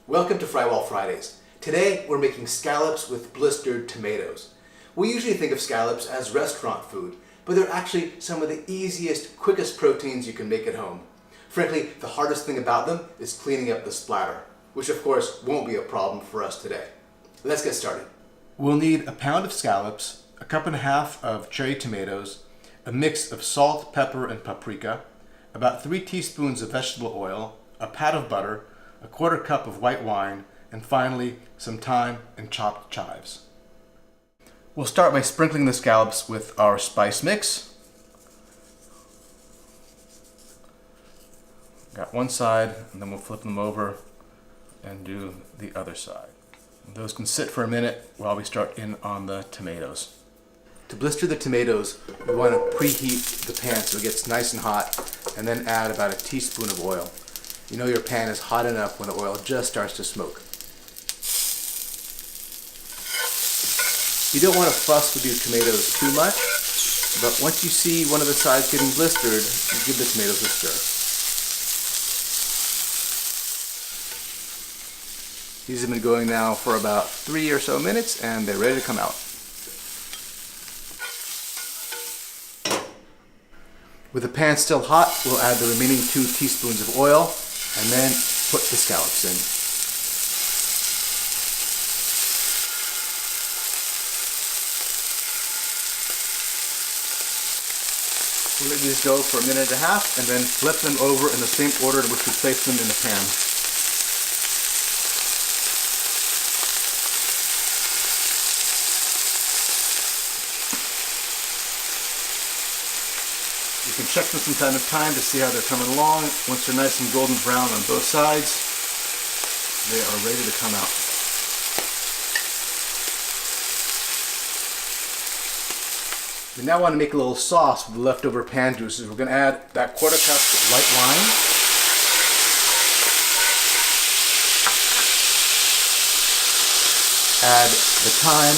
Welcome to Frywall Fridays. Today we're making scallops with blistered tomatoes. We usually think of scallops as restaurant food, but they're actually some of the easiest, quickest proteins you can make at home. Frankly, the hardest thing about them is cleaning up the splatter, which of course won't be a problem for us today. Let's get started. We'll need a pound of scallops, a cup and a half of cherry tomatoes, a mix of salt, pepper, and paprika, about 3 teaspoons of vegetable oil, a pat of butter, a quarter cup of white wine, and finally some thyme and chopped chives. We'll start by sprinkling the scallops with our spice mix. Got one side, and then we'll flip them over and do the other side. Those can sit for a minute while we start in on the tomatoes. To blister the tomatoes, we want to preheat the pan so it gets nice and hot, and then add about a teaspoon of oil. You know your pan is hot enough when the oil just starts to smoke. You don't want to fuss with your tomatoes too much, but once you see one of the sides getting blistered, you give the tomatoes a stir. These have been going now for about 3 or so minutes, and they're ready to come out. With the pan still hot, we'll add the remaining 2 teaspoons of oil and then put the scallops in. We'll let these go for a minute and a half and then flip them over in the same order in which we placed them in the pan. You can check them from time to time to see how they're coming along. Once they're nice and golden brown on both sides, they are ready to come out. We now want to make a little sauce with the leftover pan juices. We're going to add that quarter cup of white wine, add the thyme,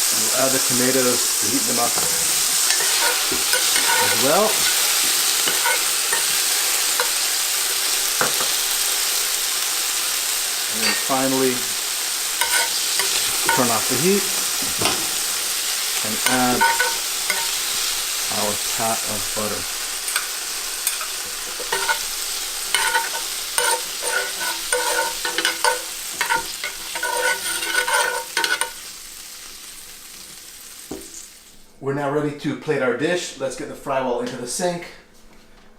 and we'll add the tomatoes to heat them up as well. And then finally, turn off the heat and add our pat of butter. We're now ready to plate our dish. Let's get the Frywall into the sink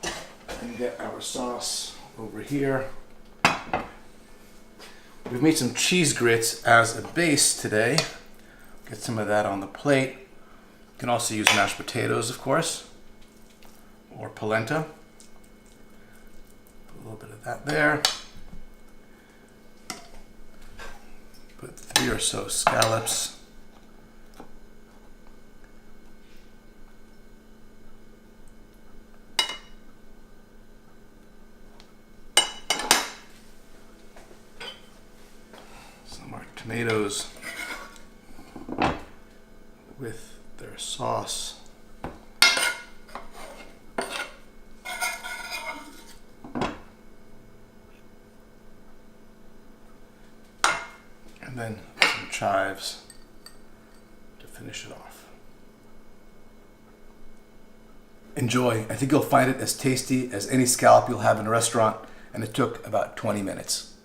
and get our sauce over here. We've made some cheese grits as a base today. Get some of that on the plate. You can also use mashed potatoes, of course, or polenta. Put a little bit of that there. Put 3 or so scallops. Tomatoes with their sauce. And then some chives to finish it off. Enjoy. I think you'll find it as tasty as any scallop you'll have in a restaurant, and it took about 20 minutes.